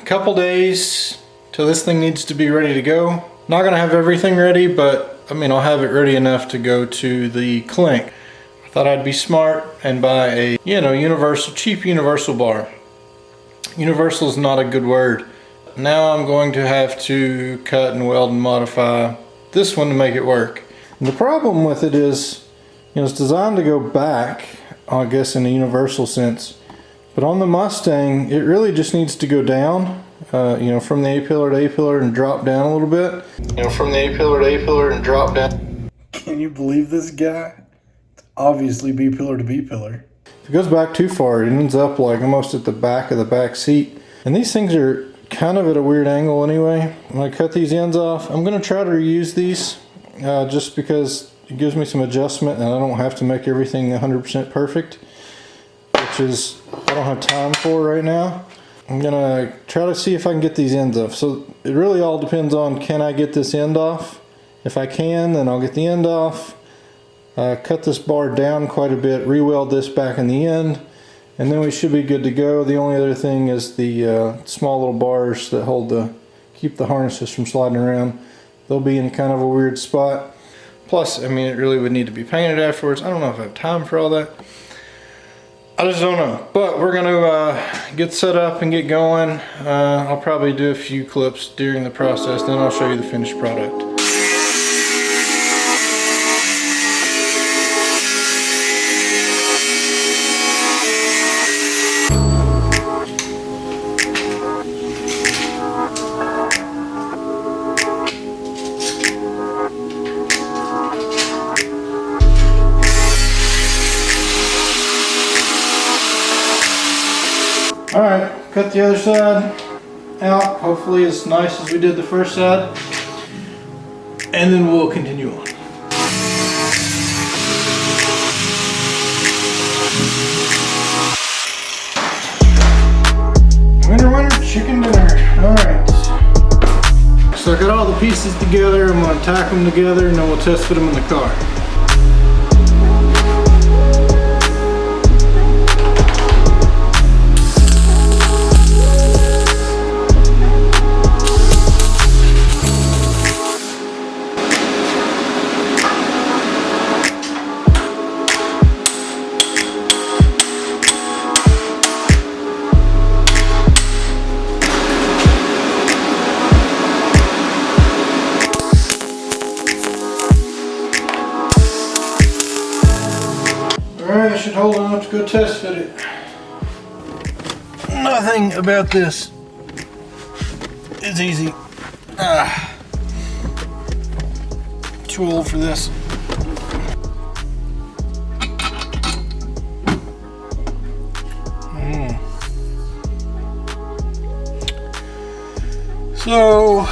couple days till this thing needs to be ready to go. Not gonna have everything ready, but I mean, I'll have it ready enough to go to the clink. I thought I'd be smart and buy a, cheap universal bar. Universal is not a good word. Now I'm going to have to cut and weld and modify this one to make it work. And the problem with it is, it's designed to go back, I guess in a universal sense. But on the Mustang, it really just needs to go down, from the A-pillar to A-pillar and drop down a little bit. From the A-pillar to A-pillar and drop down. Can you believe this guy? It's obviously B-pillar to B-pillar. If it goes back too far, it ends up like almost at the back of the back seat. And these things are kind of at a weird angle anyway. When I cut these ends off, I'm going to try to reuse these just because it gives me some adjustment and I don't have to make everything 100% perfect, which is I don't have time for right now. I'm gonna try to see if I can get these ends off. So it really all depends on, can I get this end off? If I can, then I'll get the end off, cut this bar down quite a bit, re-weld this back in the end, and then we should be good to go. The only other thing is the small little bars that keep the harnesses from sliding around. They'll be in kind of a weird spot. Plus, I mean, it really would need to be painted afterwards. I don't know if I have time for all that. I just don't know. But we're gonna get set up and get going. I'll probably do a few clips during the process, then I'll show you the finished product. Alright, cut the other side out, hopefully as nice as we did the first side, and then we'll continue on. Winter, winter, chicken dinner. Alright. So I got all the pieces together, I'm going to tack them together, and then we'll test fit them in the car. Alright, I should hold enough to go test fit it. Nothing about this is easy. Too old for this. So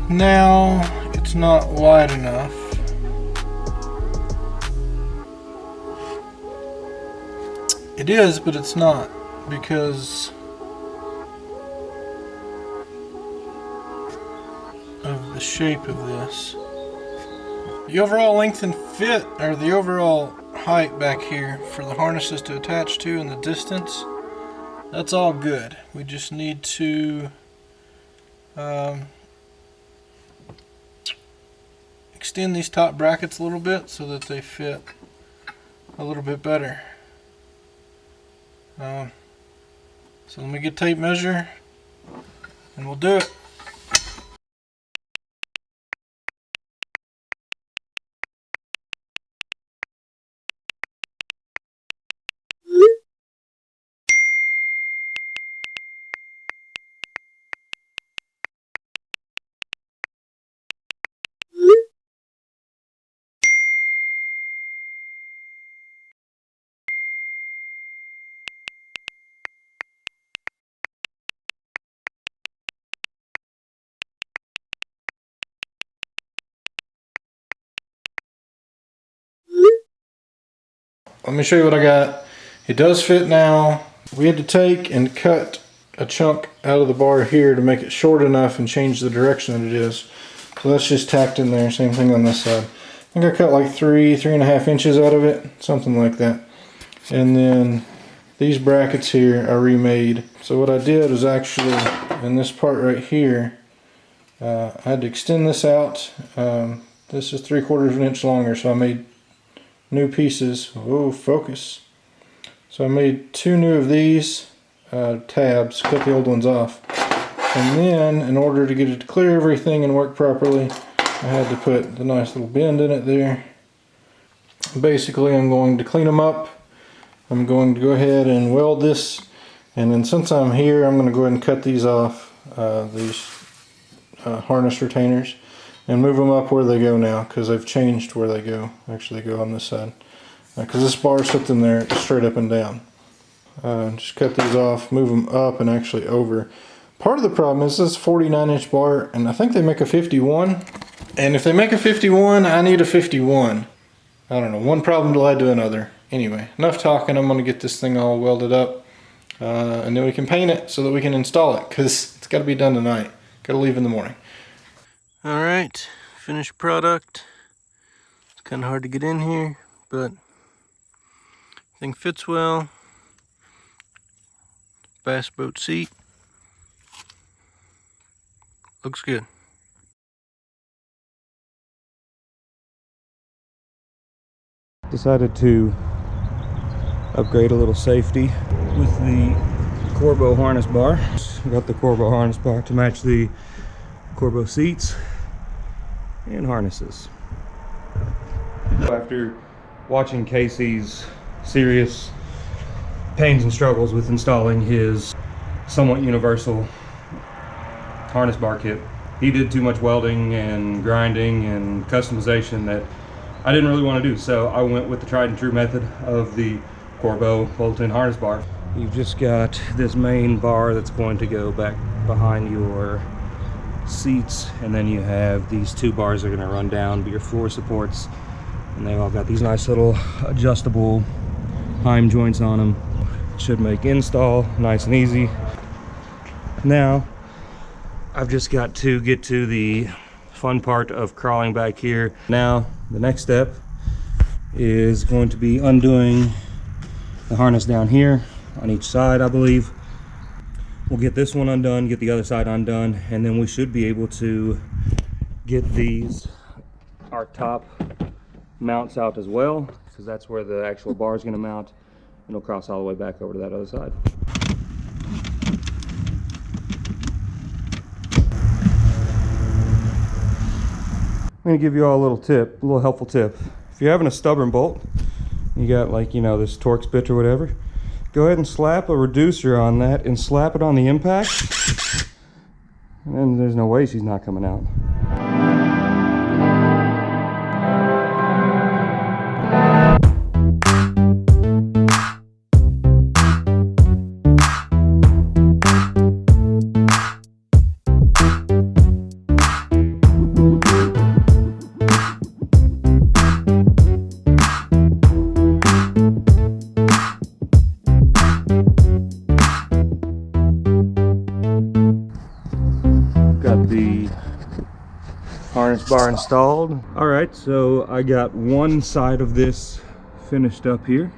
now it's not wide enough. It is, but it's not, because of the shape of this. The overall length and fit, or the overall height back here for the harnesses to attach to and the distance, that's all good. We just need to extend these top brackets a little bit so that they fit a little bit better. So let me get tape measure and we'll do it. Let me show you what I got. It does fit now. We had to take and cut a chunk out of the bar here to make it short enough and change the direction that it is. So that's just tacked in there. Same thing on this side. I think I cut like 3.5 inches out of it, something like that. And then These brackets here I remade. So what I did was actually, in this part right here, I had to extend this out. This is 3/4 of an inch longer, so I made new pieces. Oh, focus. So I made 2 new of these tabs, cut the old ones off. And then, in order to get it to clear everything and work properly, I had to put the nice little bend in it there. Basically, I'm going to clean them up. I'm going to go ahead and weld this, and then since I'm here, I'm going to go ahead and cut these off, these harness retainers, and move them up where they go now, because I've changed where they go. Actually, they go on this side, because this bar sits in there straight up and down. Just cut these off, move them up and actually over. Part of the problem is this 49-inch bar, and I think they make a 51. And if they make a 51, I need a 51. I don't know, one problem led to another. Anyway, enough talking. I'm going to get this thing all welded up, and then we can paint it so that we can install it, because it's got to be done tonight. Got to leave in the morning. Alright, finished product. It's kind of hard to get in here, but everything fits well. Bass boat seat. Looks good. Decided to upgrade a little safety with the Corbeau harness bar. Got the Corbeau harness bar to match the Corbeau seats and harnesses. After watching Casey's serious pains and struggles with installing his somewhat universal harness bar kit, he did too much welding and grinding and customization that I didn't really want to do, so I went with the tried and true method of the Corbeau bolt-in harness bar. You've just got this main bar that's going to go back behind your seats, and then you have these 2 bars that are going to run down, be your floor supports, and they've all got these nice little adjustable heim joints on them. Should make install nice and easy. Now, I've just got to get to the fun part of crawling back here. Now, the next step is going to be undoing the harness down here on each side, I believe. We'll get this one undone, get the other side undone, and then we should be able to get our top mounts out as well, because that's where the actual bar is going to mount, and it'll cross all the way back over to that other side. I'm going to give you all a little helpful tip. If you're having a stubborn bolt, you got like, you know, this Torx bit or whatever, go ahead and slap a reducer on that and slap it on the impact, and then there's no way she's not coming out. The harness bar installed. Alright, so I got one side of this finished up here.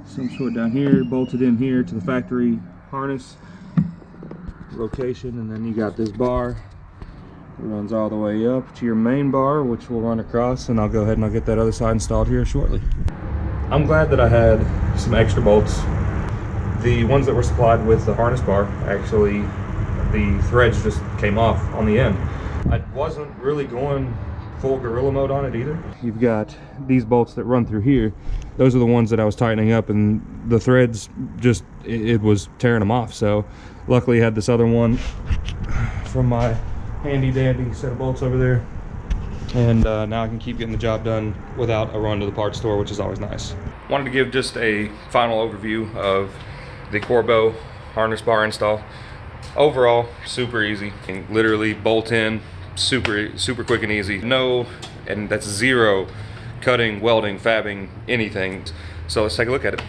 Some sort down here, bolted in here to the factory harness location, and then you got this bar. It runs all the way up to your main bar, which will run across, and I'll go ahead and I'll get that other side installed here shortly. I'm glad that I had some extra bolts. The ones that were supplied with the harness bar, actually, the threads just came off on the end. I wasn't really going full gorilla mode on it either. You've got these bolts that run through here. Those are the ones that I was tightening up, and the threads just, it was tearing them off. So luckily I had this other one from my handy dandy set of bolts over there, and now I can keep getting the job done without a run to the parts store, which is always nice. Wanted to give just a final overview of the Corbeau harness bar install. Overall, super easy. Literally bolt in, super quick and easy. No, and that's zero cutting, welding, fabbing, anything. So let's take a look at it.